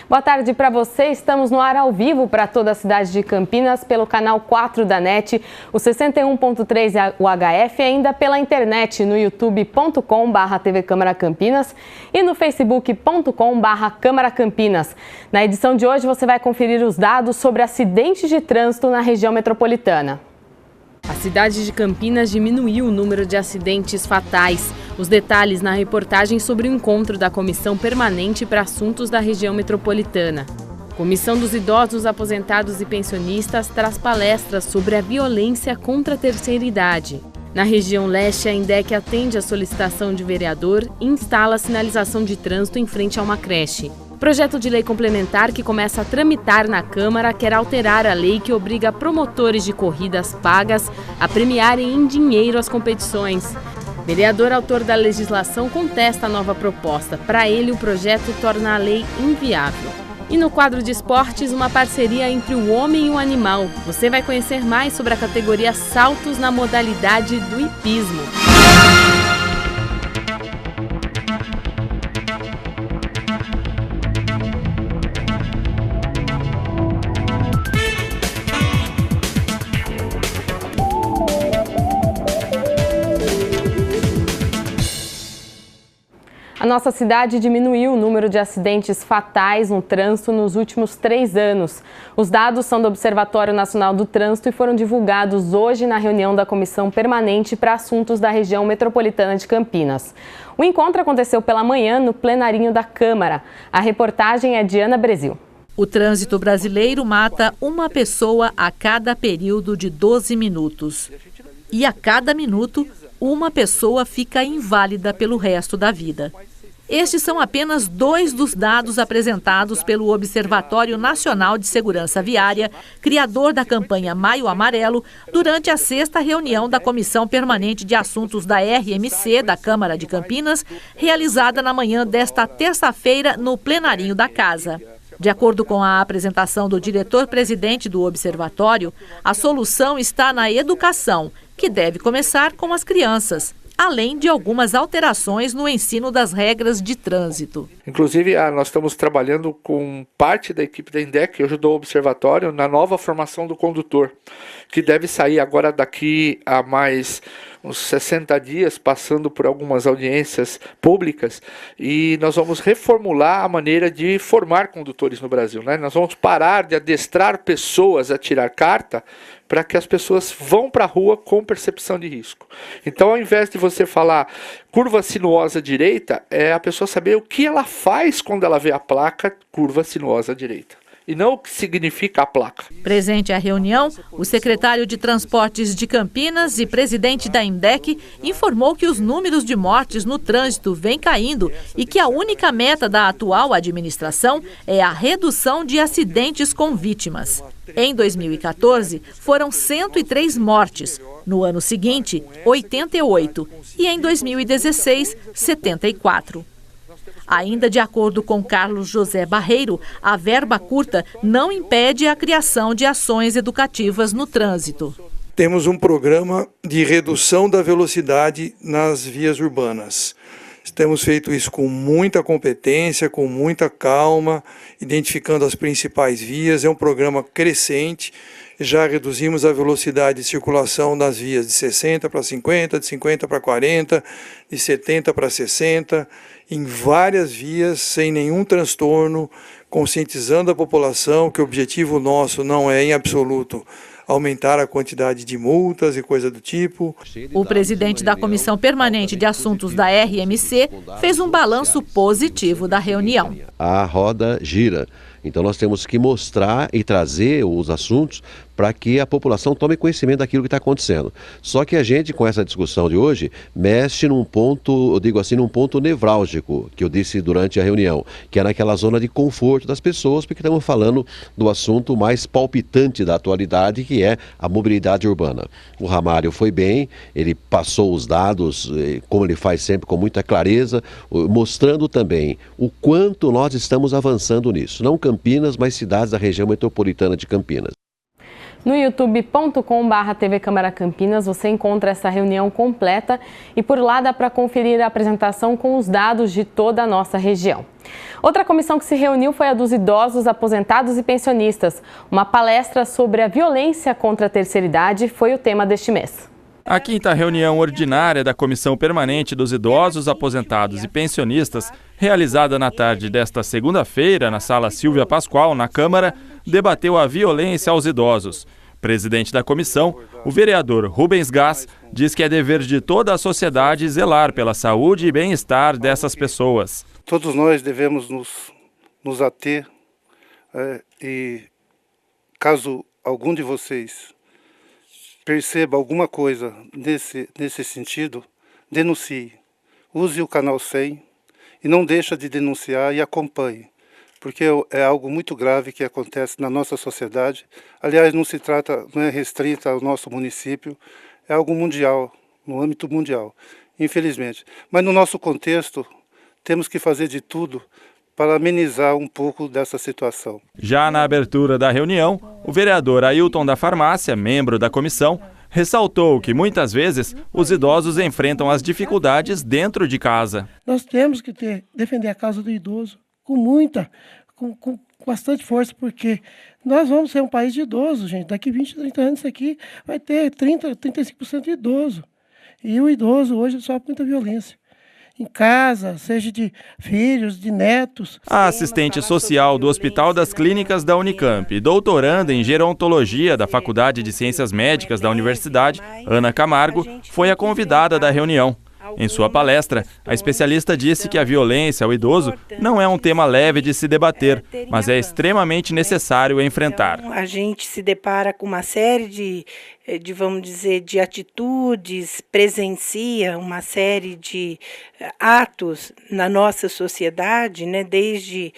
Boa tarde para você. Estamos no ar ao vivo para toda a cidade de Campinas pelo canal 4 da NET, o 61.3 UHF, e ainda pela internet no youtube.com/TV Câmara Campinas e no facebook.com/Câmara Campinas. Na edição de hoje você vai conferir os dados sobre acidentes de trânsito na região metropolitana. A cidade de Campinas diminuiu o número de acidentes fatais. Os detalhes na reportagem sobre o encontro da Comissão Permanente para Assuntos da Região Metropolitana. A Comissão dos Idosos, Aposentados e Pensionistas traz palestras sobre a violência contra a terceira idade. Na região leste, a INDEC atende a solicitação de vereador e instala a sinalização de trânsito em frente a uma creche. O projeto de lei complementar que começa a tramitar na Câmara quer alterar a lei que obriga promotores de corridas pagas a premiarem em dinheiro as competições. O vereador autor da legislação contesta a nova proposta. Para ele, o projeto torna a lei inviável. E no quadro de esportes, uma parceria entre o homem e o animal. Você vai conhecer mais sobre a categoria saltos na modalidade do hipismo. A nossa cidade diminuiu o número de acidentes fatais no trânsito nos últimos 3 anos. Os dados são do Observatório Nacional do Trânsito e foram divulgados hoje na reunião da Comissão Permanente para Assuntos da Região Metropolitana de Campinas. O encontro aconteceu pela manhã no plenarinho da Câmara. A reportagem é de Ana Brasil. O trânsito brasileiro mata uma pessoa a cada período de 12 minutos. E a cada minuto, uma pessoa fica inválida pelo resto da vida. Estes são apenas 2 dos dados apresentados pelo Observatório Nacional de Segurança Viária, criador da campanha Maio Amarelo, durante a 6ª reunião da Comissão Permanente de Assuntos da RMC da Câmara de Campinas, realizada na manhã desta terça-feira no plenarinho da Casa. De acordo com a apresentação do diretor-presidente do Observatório, a solução está na educação, que deve começar com as crianças, além de algumas alterações no ensino das regras de trânsito. Inclusive, nós estamos trabalhando com parte da equipe da INDEC, que ajudou o Observatório, na nova formação do condutor, que deve sair agora daqui a mais uns 60 dias, passando por algumas audiências públicas, e nós vamos reformular a maneira de formar condutores no Brasil, né? Nós vamos parar de adestrar pessoas a tirar carta para que as pessoas vão para a rua com percepção de risco. Então, ao invés de você falar curva sinuosa direita, é a pessoa saber o que ela faz quando ela vê a placa curva sinuosa direita, e não o que significa a placa. Presente à reunião, o secretário de Transportes de Campinas e presidente da INDEC informou que os números de mortes no trânsito vêm caindo e que a única meta da atual administração é a redução de acidentes com vítimas. Em 2014, foram 103 mortes. No ano seguinte, 88. E em 2016, 74. Ainda de acordo com Carlos José Barreiro, a verba curta não impede a criação de ações educativas no trânsito. Temos um programa de redução da velocidade nas vias urbanas. Temos feito isso com muita competência, com muita calma, identificando as principais vias. É um programa crescente. Já reduzimos a velocidade de circulação nas vias de 60 para 50, de 50 para 40, de 70 para 60, em várias vias, sem nenhum transtorno, conscientizando a população que o objetivo nosso não é, em absoluto, aumentar a quantidade de multas e coisa do tipo. O presidente da Comissão Permanente de Assuntos da RMC fez um balanço positivo da reunião. A roda gira. Então nós temos que mostrar e trazer os assuntos para que a população tome conhecimento daquilo que está acontecendo. Só que a gente, com essa discussão de hoje, mexe num ponto, eu digo assim, num ponto nevrálgico, que eu disse durante a reunião, que é naquela zona de conforto das pessoas, porque estamos falando do assunto mais palpitante da atualidade, que é a mobilidade urbana. O Ramário foi bem, ele passou os dados, como ele faz sempre, com muita clareza, mostrando também o quanto nós estamos avançando nisso. Não Campinas, mas cidades da região metropolitana de Campinas. No youtube.com/TV Câmara Campinas você encontra essa reunião completa e por lá dá para conferir a apresentação com os dados de toda a nossa região. Outra comissão que se reuniu foi a dos idosos, aposentados e pensionistas. Uma palestra sobre a violência contra a terceira idade foi o tema deste mês. A quinta reunião ordinária da Comissão Permanente dos Idosos, Aposentados e Pensionistas, realizada na tarde desta segunda-feira na Sala Silvia Pascoal, na Câmara, debateu a violência aos idosos. Presidente da comissão, o vereador Rubens Gás, diz que é dever de toda a sociedade zelar pela saúde e bem-estar dessas pessoas. Todos nós devemos nos ater e, caso algum de vocês perceba alguma coisa nesse sentido, denuncie. Use o canal 100 e não deixe de denunciar e acompanhe, porque é algo muito grave que acontece na nossa sociedade. Aliás, não é restrita ao nosso município, é algo mundial, no âmbito mundial, infelizmente. Mas no nosso contexto, temos que fazer de tudo para amenizar um pouco dessa situação. Já na abertura da reunião, o vereador Ailton da Farmácia, membro da comissão, ressaltou que muitas vezes os idosos enfrentam as dificuldades dentro de casa. Nós temos que defender a causa do idoso com bastante força, porque nós vamos ser um país de idosos, gente. Daqui 20, 30 anos isso aqui vai ter 35% de idoso. E o idoso hoje sofre muita violência. Em casa, seja de filhos, de netos. A assistente social do Hospital das Clínicas da Unicamp, doutoranda em gerontologia da Faculdade de Ciências Médicas da Universidade, Ana Camargo, foi a convidada da reunião. Em sua palestra, a especialista disse que a violência ao idoso não é um tema leve de se debater, mas é extremamente necessário enfrentar. A gente se depara com uma série de atitudes, presencia uma série de atos na nossa sociedade, né? Desde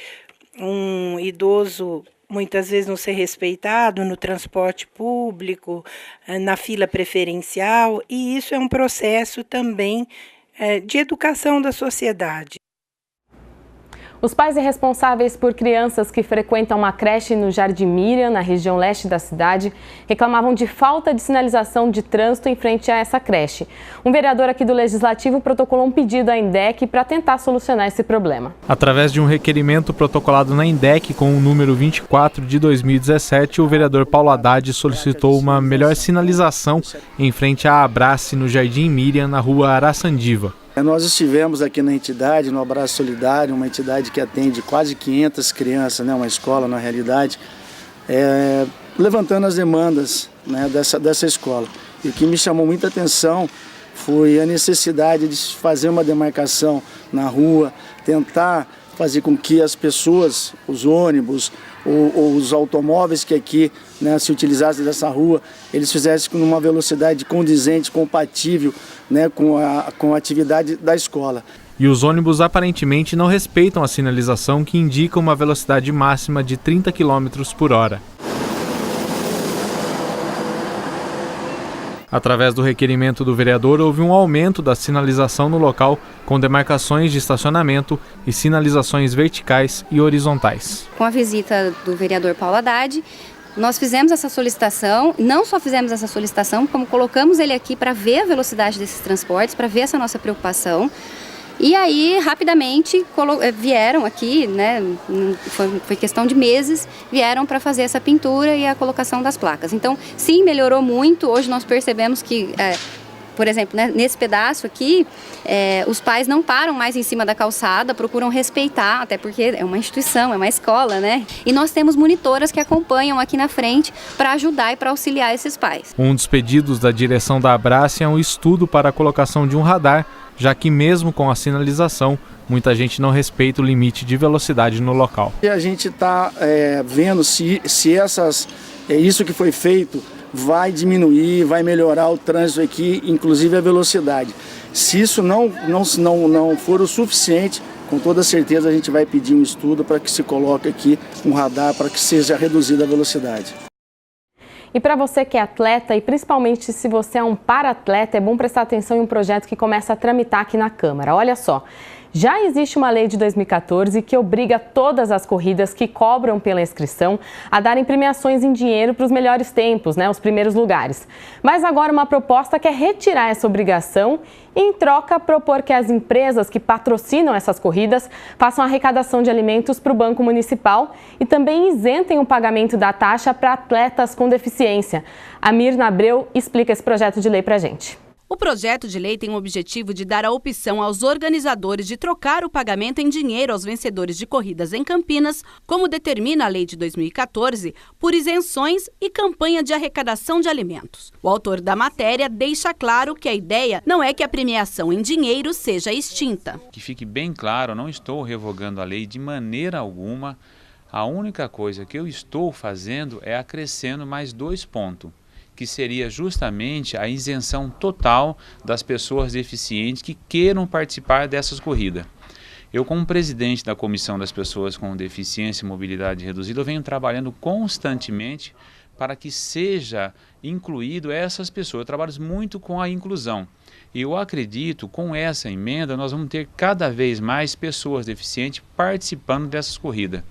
um idoso muitas vezes não ser respeitado no transporte público, na fila preferencial, e isso é um processo também de educação da sociedade. Os pais e responsáveis por crianças que frequentam uma creche no Jardim Miriam, na região leste da cidade, reclamavam de falta de sinalização de trânsito em frente a essa creche. Um vereador aqui do Legislativo protocolou um pedido à INDEC para tentar solucionar esse problema. Através de um requerimento protocolado na INDEC com o número 24 de 2017, o vereador Paulo Haddad solicitou uma melhor sinalização em frente à Abrace, no Jardim Miriam, na rua Araçandiva. Nós estivemos aqui na entidade, no Abraço Solidário, uma entidade que atende quase 500 crianças, né, uma escola na realidade, levantando as demandas, né, dessa escola. E o que me chamou muita atenção foi a necessidade de fazer uma demarcação na rua, tentar fazer com que as pessoas, os ônibus ou os automóveis que aqui, né, se utilizassem dessa rua, eles fizessem com uma velocidade condizente, compatível, né, com a atividade da escola. E os ônibus aparentemente não respeitam a sinalização que indica uma velocidade máxima de 30 km por hora. Através do requerimento do vereador, houve um aumento da sinalização no local, com demarcações de estacionamento e sinalizações verticais e horizontais. Com a visita do vereador Paulo Haddad, nós fizemos essa solicitação, não só fizemos essa solicitação, como colocamos ele aqui para ver a velocidade desses transportes, para ver essa nossa preocupação. E aí, rapidamente, vieram aqui, né, foi questão de meses, vieram para fazer essa pintura e a colocação das placas. Então, sim, melhorou muito. Hoje nós percebemos que, por exemplo, né, nesse pedaço aqui, os pais não param mais em cima da calçada, procuram respeitar, até porque é uma instituição, é uma escola, né? E nós temos monitoras que acompanham aqui na frente para ajudar e para auxiliar esses pais. Um dos pedidos da direção da Abrace é um estudo para a colocação de um radar, já que mesmo com a sinalização, muita gente não respeita o limite de velocidade no local. E a gente está vendo se isso que foi feito vai diminuir, vai melhorar o trânsito aqui, inclusive a velocidade. Se isso não for o suficiente, com toda certeza a gente vai pedir um estudo para que se coloque aqui um radar para que seja reduzida a velocidade. E para você que é atleta e principalmente se você é um para-atleta, é bom prestar atenção em um projeto que começa a tramitar aqui na Câmara. Olha só, Já existe uma lei de 2014 que obriga todas as corridas que cobram pela inscrição a darem premiações em dinheiro para os melhores tempos, os primeiros lugares. Mas agora uma proposta quer retirar essa obrigação e, em troca, propor que as empresas que patrocinam essas corridas façam arrecadação de alimentos para o Banco Municipal e também isentem o pagamento da taxa para atletas com deficiência. A Mirna Abreu explica esse projeto de lei para a gente. O projeto de lei tem o objetivo de dar a opção aos organizadores de trocar o pagamento em dinheiro aos vencedores de corridas em Campinas, como determina a lei de 2014, por isenções e campanha de arrecadação de alimentos. O autor da matéria deixa claro que a ideia não é que a premiação em dinheiro seja extinta. Que fique bem claro, não estou revogando a lei de maneira alguma. A única coisa que eu estou fazendo é acrescendo mais 2 pontos. Que seria justamente a isenção total das pessoas deficientes que queiram participar dessas corridas. Eu, como presidente da Comissão das Pessoas com Deficiência e Mobilidade Reduzida, eu venho trabalhando constantemente para que seja incluído essas pessoas. Eu trabalho muito com a inclusão. E eu acredito, com essa emenda, nós vamos ter cada vez mais pessoas deficientes participando dessas corridas.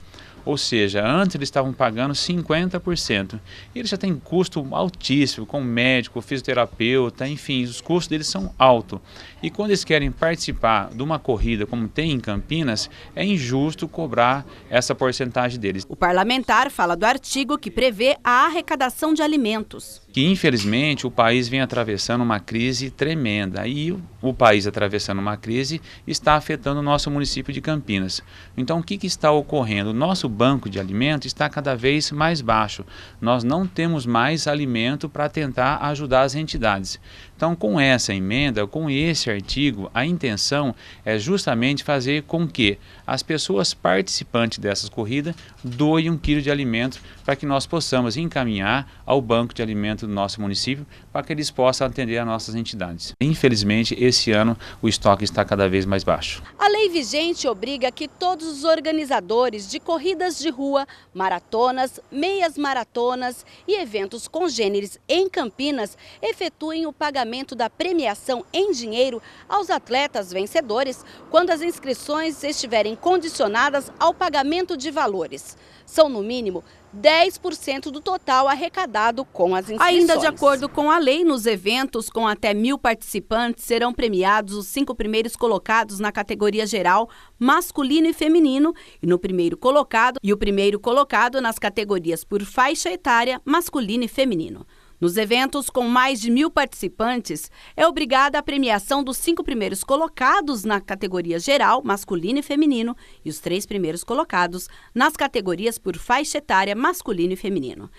Ou seja, antes eles estavam pagando 50%. E eles já têm custo altíssimo, com médico, fisioterapeuta, enfim, os custos deles são altos. E quando eles querem participar de uma corrida como tem em Campinas, é injusto cobrar essa porcentagem deles. O parlamentar fala do artigo que prevê a arrecadação de alimentos. Que infelizmente o país vem atravessando uma crise tremenda e o país atravessando uma crise está afetando o nosso município de Campinas. Então o que está ocorrendo? O nosso banco de alimentos está cada vez mais baixo. Nós não temos mais alimento para tentar ajudar as entidades. Então, com essa emenda, com esse artigo, a intenção é justamente fazer com que as pessoas participantes dessas corridas doem 1 quilo de alimento para que nós possamos encaminhar ao banco de alimentos do nosso município para que eles possam atender as nossas entidades. Infelizmente, esse ano o estoque está cada vez mais baixo. A lei vigente obriga que todos os organizadores de corridas de rua, maratonas, meias maratonas e eventos congêneres em Campinas efetuem o pagamento da premiação em dinheiro aos atletas vencedores quando as inscrições estiverem condicionadas ao pagamento de valores. São, no mínimo, 10% do total arrecadado com as inscrições. Ainda de acordo com a lei, nos eventos com até 1.000 participantes serão premiados os 5 primeiros colocados na categoria geral masculino e feminino e o primeiro colocado nas categorias por faixa etária masculino e feminino. Nos eventos com mais de 1.000 participantes, é obrigada a premiação dos 5 primeiros colocados na categoria geral, masculino e feminino, e os 3 primeiros colocados nas categorias por faixa etária, masculino e feminino.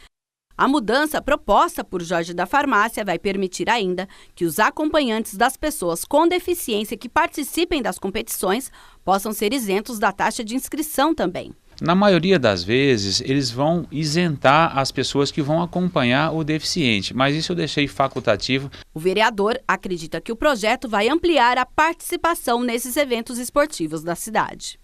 A mudança proposta por Jorge da Farmácia vai permitir ainda que os acompanhantes das pessoas com deficiência que participem das competições possam ser isentos da taxa de inscrição também. Na maioria das vezes, eles vão isentar as pessoas que vão acompanhar o deficiente, mas isso eu deixei facultativo. O vereador acredita que o projeto vai ampliar a participação nesses eventos esportivos da cidade.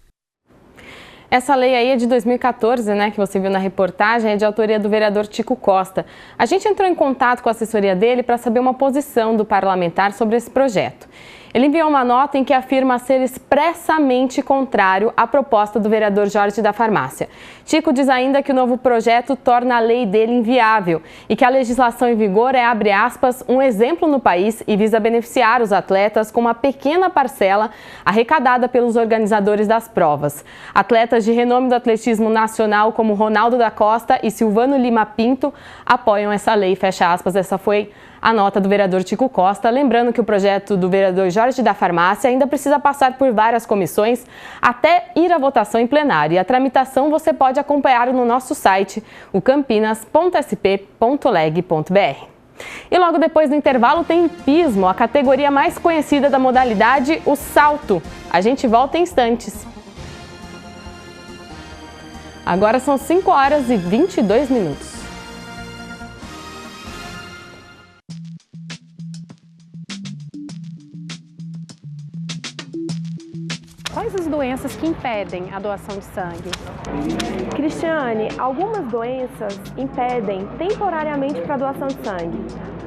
Essa lei aí é de 2014, que você viu na reportagem, é de autoria do vereador Tico Costa. A gente entrou em contato com a assessoria dele para saber uma posição do parlamentar sobre esse projeto. Ele enviou uma nota em que afirma ser expressamente contrário à proposta do vereador Jorge da Farmácia. Tico diz ainda que o novo projeto torna a lei dele inviável e que a legislação em vigor é, abre aspas, um exemplo no país e visa beneficiar os atletas com uma pequena parcela arrecadada pelos organizadores das provas. Atletas de renome do atletismo nacional como Ronaldo da Costa e Silvano Lima Pinto apoiam essa lei, fecha aspas. Essa foi a nota do vereador Tico Costa, lembrando que o projeto do vereador Jorge da Farmácia ainda precisa passar por várias comissões até ir à votação em plenário. E a tramitação você pode acompanhar no nosso site, o campinas.sp.leg.br. E logo depois do intervalo tem hipismo, a categoria mais conhecida da modalidade, o salto. A gente volta em instantes. Agora são 5h22. Quais as doenças que impedem a doação de sangue? Cristiane, algumas doenças impedem temporariamente para a doação de sangue,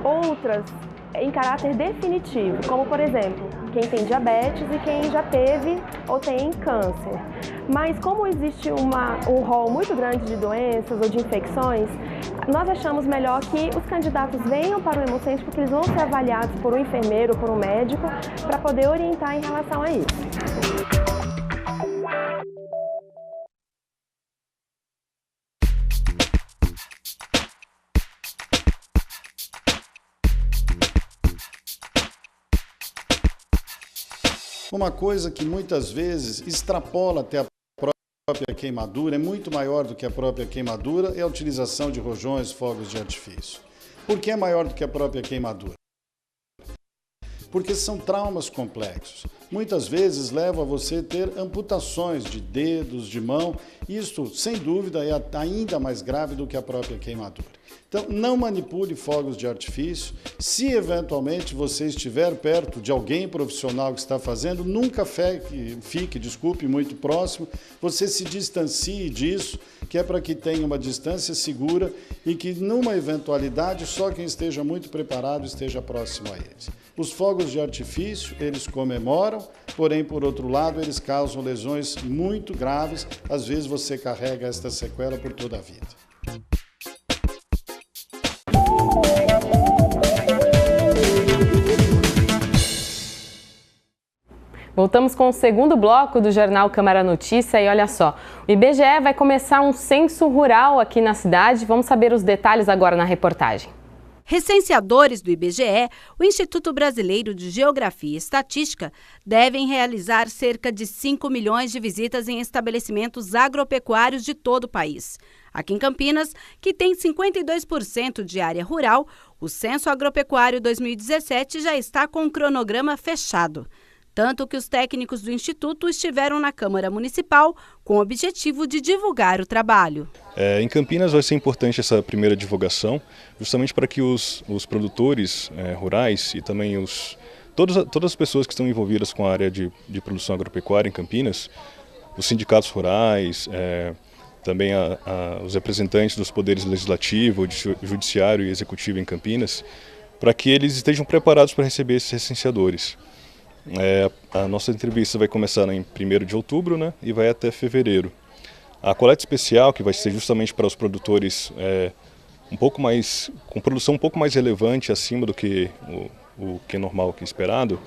outras em caráter definitivo, como por exemplo, quem tem diabetes e quem já teve ou tem câncer. Mas como existe um rol muito grande de doenças ou de infecções, nós achamos melhor que os candidatos venham para o Hemocentro, porque eles vão ser avaliados por um enfermeiro, por um médico, para poder orientar em relação a isso. Uma coisa que muitas vezes extrapola até a própria queimadura, é muito maior do que a própria queimadura, é a utilização de rojões, fogos de artifício. Por que é maior do que a própria queimadura? Porque são traumas complexos. Muitas vezes leva a você ter amputações de dedos, de mão. Isso, sem dúvida, é ainda mais grave do que a própria queimadura. Então, não manipule fogos de artifício. Se eventualmente você estiver perto de alguém profissional que está fazendo, nunca fique muito próximo. Você se distancie disso, que é para que tenha uma distância segura e que, numa eventualidade, só quem esteja muito preparado esteja próximo a eles. Os fogos de artifício, eles comemoram, porém, por outro lado, eles causam lesões muito graves. Às vezes você carrega esta sequela por toda a vida. Voltamos com o segundo bloco do Jornal Câmara Notícia e olha só, o IBGE vai começar um censo rural aqui na cidade. Vamos saber os detalhes agora na reportagem. Recenseadores do IBGE, o Instituto Brasileiro de Geografia e Estatística, devem realizar cerca de 5 milhões de visitas em estabelecimentos agropecuários de todo o país. Aqui em Campinas, que tem 52% de área rural, o Censo Agropecuário 2017 já está com um cronograma fechado. Tanto que os técnicos do Instituto estiveram na Câmara Municipal com o objetivo de divulgar o trabalho. Em Campinas vai ser importante essa primeira divulgação, justamente para que os produtores rurais e também todas as pessoas que estão envolvidas com a área de produção agropecuária em Campinas, os sindicatos rurais, também os representantes dos poderes legislativo, judiciário e executivo em Campinas, para que eles estejam preparados para receber esses recenseadores. A nossa entrevista vai começar em 1º de outubro, né, e vai até fevereiro. A coleta especial, que vai ser justamente para os produtores com produção um pouco mais relevante, acima do que o que é normal, o que é esperado,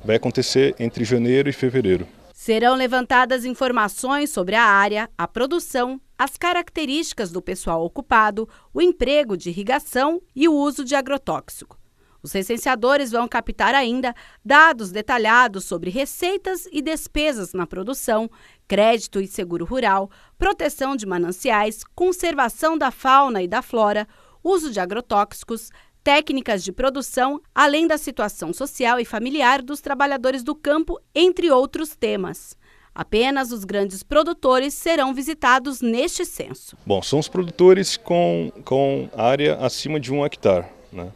vai acontecer entre janeiro e fevereiro. Serão levantadas informações sobre a área, a produção, as características do pessoal ocupado, o emprego de irrigação e o uso de agrotóxico. Os recenseadores vão captar ainda dados detalhados sobre receitas e despesas na produção, crédito e seguro rural, proteção de mananciais, conservação da fauna e da flora, uso de agrotóxicos, técnicas de produção, além da situação social e familiar dos trabalhadores do campo, entre outros temas. Apenas os grandes produtores serão visitados neste censo. Bom, são os produtores com área acima de 1 hectare, né?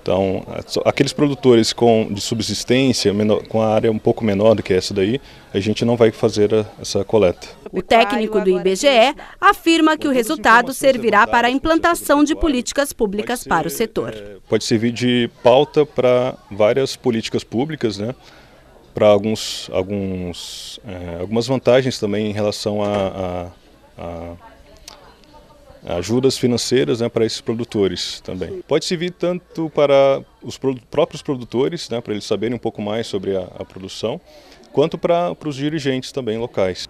Então, aqueles produtores de subsistência, com a área um pouco menor do que essa daí, a gente não vai fazer essa coleta. O técnico do IBGE afirma que o resultado servirá para a implantação de políticas públicas para o setor. Pode servir de pauta para várias políticas públicas, né? Para algumas vantagens também em relação a ajudas financeiras, né, para esses produtores também. Pode servir tanto para os próprios produtores, né, para eles saberem um pouco mais sobre a produção, quanto para os dirigentes também locais.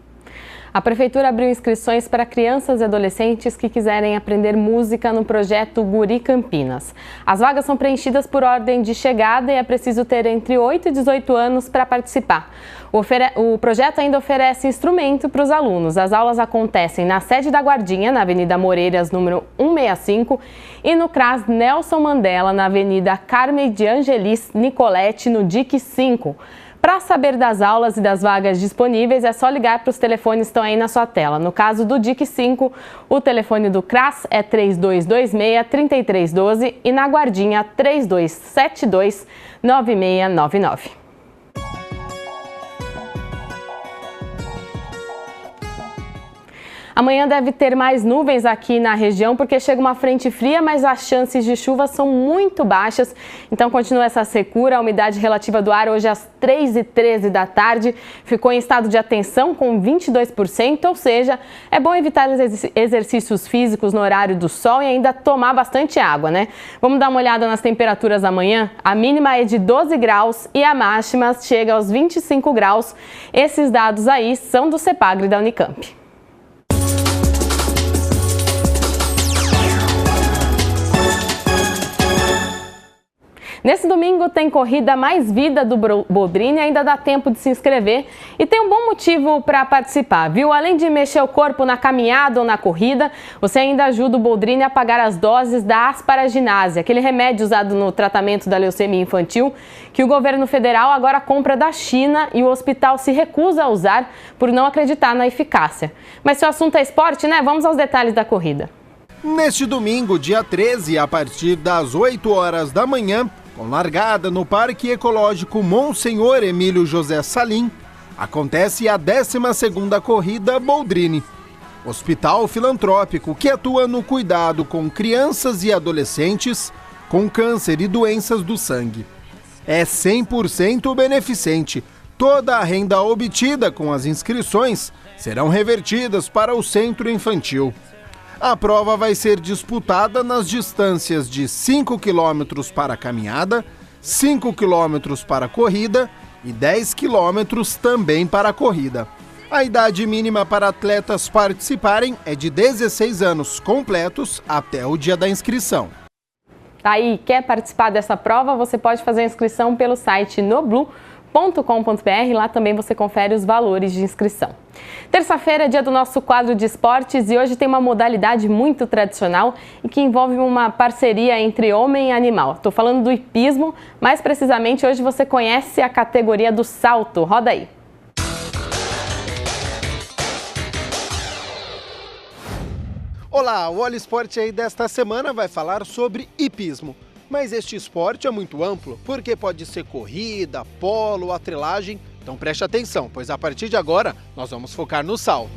A Prefeitura abriu inscrições para crianças e adolescentes que quiserem aprender música no projeto Guri Campinas. As vagas são preenchidas por ordem de chegada e é preciso ter entre 8 e 18 anos para participar. O projeto ainda oferece instrumento para os alunos. As aulas acontecem na sede da Guardinha, na Avenida Moreiras, número 165, e no CRAS Nelson Mandela, na Avenida Carmen de Angelis Nicolete, no DIC 5. Para saber das aulas e das vagas disponíveis, é só ligar para os telefones que estão aí na sua tela. No caso do DIC 5, o telefone do CRAS é 3226-3312 e na Guardinha 3272-9699. Amanhã deve ter mais nuvens aqui na região, porque chega uma frente fria, mas as chances de chuva são muito baixas. Então continua essa secura. A umidade relativa do ar hoje às 3h13 da tarde ficou em estado de atenção com 22%, ou seja, é bom evitar os exercícios físicos no horário do sol e ainda tomar bastante água, né? Vamos dar uma olhada nas temperaturas amanhã. A mínima é de 12 graus e a máxima chega aos 25 graus. Esses dados aí são do CEPAGRE da Unicamp. Nesse domingo tem corrida Mais Vida do Boldrini, ainda dá tempo de se inscrever e tem um bom motivo para participar, viu? Além de mexer o corpo na caminhada ou na corrida, você ainda ajuda o Boldrini a pagar as doses da asparaginase, aquele remédio usado no tratamento da leucemia infantil, que o governo federal agora compra da China e o hospital se recusa a usar por não acreditar na eficácia. Mas se o assunto é esporte, né? Vamos aos detalhes da corrida. Neste domingo, dia 13, a partir das 8 horas da manhã, com largada no Parque Ecológico Monsenhor Emílio José Salim, acontece a 12ª Corrida Boldrini. Hospital filantrópico que atua no cuidado com crianças e adolescentes com câncer e doenças do sangue. É 100% beneficente. Toda a renda obtida com as inscrições serão revertidas para o centro infantil. A prova vai ser disputada nas distâncias de 5 km para a caminhada, 5 km para a corrida e 10 km também para a corrida. A idade mínima para atletas participarem é de 16 anos completos até o dia da inscrição. Tá aí, quer participar dessa prova? Você pode fazer a inscrição pelo site noblu.com.br, lá também você confere os valores de inscrição. Terça-feira é dia do nosso quadro de esportes e hoje tem uma modalidade muito tradicional e que envolve uma parceria entre homem e animal. Estou falando do hipismo, mais precisamente hoje você conhece a categoria do salto. Roda aí! Olá, o Olha Esporte aí desta semana vai falar sobre hipismo. Mas este esporte é muito amplo, porque pode ser corrida, polo, atrelagem. Então preste atenção, pois a partir de agora nós vamos focar no salto.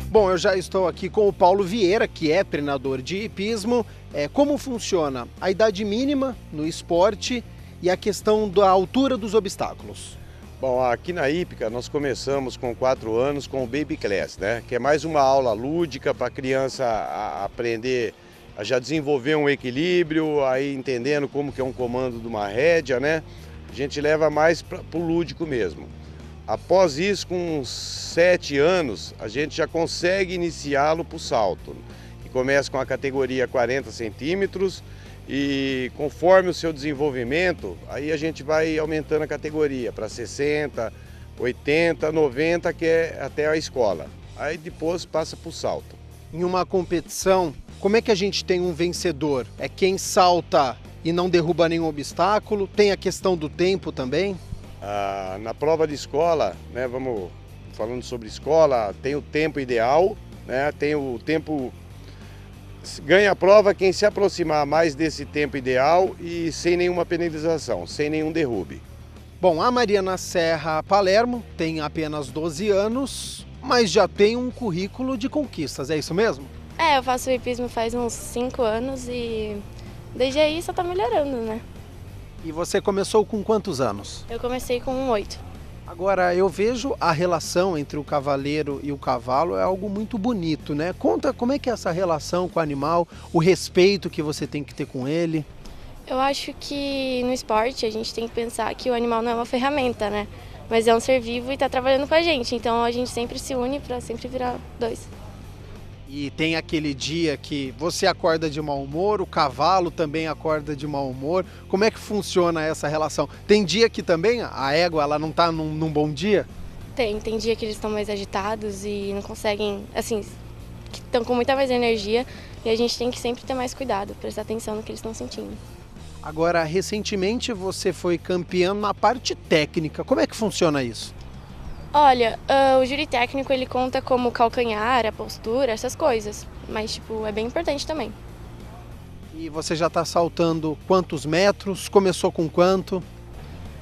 Bom, eu já estou aqui com o Paulo Vieira, que é treinador de hipismo. Como funciona a idade mínima no esporte e a questão da altura dos obstáculos? Bom, aqui na hípica nós começamos com 4 anos com o Baby Class, né? Que é mais uma aula lúdica para a criança aprender a já desenvolver um equilíbrio, aí entendendo como que é um comando de uma rédea, né? A gente leva mais para o lúdico mesmo. Após isso, com 7 anos, a gente já consegue iniciá-lo para o salto. E começa com a categoria 40 centímetros e conforme o seu desenvolvimento, aí a gente vai aumentando a categoria para 60, 80, 90, que é até a escola. Aí depois passa para o salto. Em uma competição, como é que a gente tem um vencedor? É quem salta e não derruba nenhum obstáculo? Tem a questão do tempo também? Na prova de escola, né, vamos falando sobre escola, tem o tempo ideal, né, tem o tempo... Ganha a prova quem se aproximar mais desse tempo ideal e sem nenhuma penalização, sem nenhum derrube. Bom, a Mariana Serra Palermo tem apenas 12 anos, mas já tem um currículo de conquistas, é isso mesmo? Eu faço hipismo faz uns 5 anos e desde aí só tá melhorando, né? E você começou com quantos anos? Eu comecei com 8. Agora, eu vejo a relação entre o cavaleiro e o cavalo é algo muito bonito, né? Conta como é que é essa relação com o animal, o respeito que você tem que ter com ele. Eu acho que no esporte a gente tem que pensar que o animal não é uma ferramenta, né? Mas é um ser vivo e tá trabalhando com a gente, então a gente sempre se une para sempre virar 2. E tem aquele dia que você acorda de mau humor, o cavalo também acorda de mau humor. Como é que funciona essa relação? Tem dia que também a égua ela não está num bom dia? Tem dia que eles estão mais agitados e não conseguem, assim, que estão com muita mais energia e a gente tem que sempre ter mais cuidado, prestar atenção no que eles estão sentindo. Agora, recentemente você foi campeã na parte técnica. Como é que funciona isso? Olha, o júri técnico ele conta como calcanhar, a postura, essas coisas, mas tipo, é bem importante também. E você já está saltando quantos metros? Começou com quanto?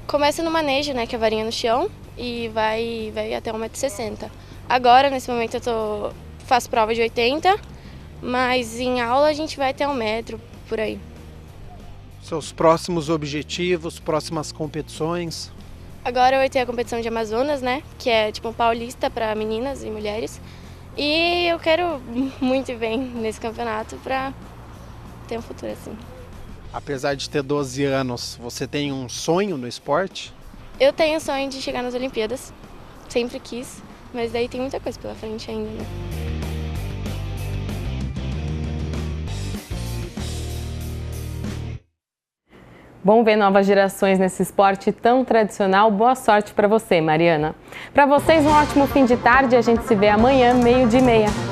Começa no manejo, né, que é a varinha no chão, e vai até 1,60 m. Agora, nesse momento, faço prova de 80, mas em aula a gente vai até 1 metro, por aí. Seus próximos objetivos, próximas competições? Agora eu vou ter a competição de Amazonas, né? Que é tipo um paulista para meninas e mulheres. E eu quero muito ir bem nesse campeonato para ter um futuro assim. Apesar de ter 12 anos, você tem um sonho no esporte? Eu tenho o sonho de chegar nas Olimpíadas, sempre quis, mas daí tem muita coisa pela frente ainda, né? Bom ver novas gerações nesse esporte tão tradicional. Boa sorte para você, Mariana. Para vocês, um ótimo fim de tarde. A gente se vê amanhã, 12h30.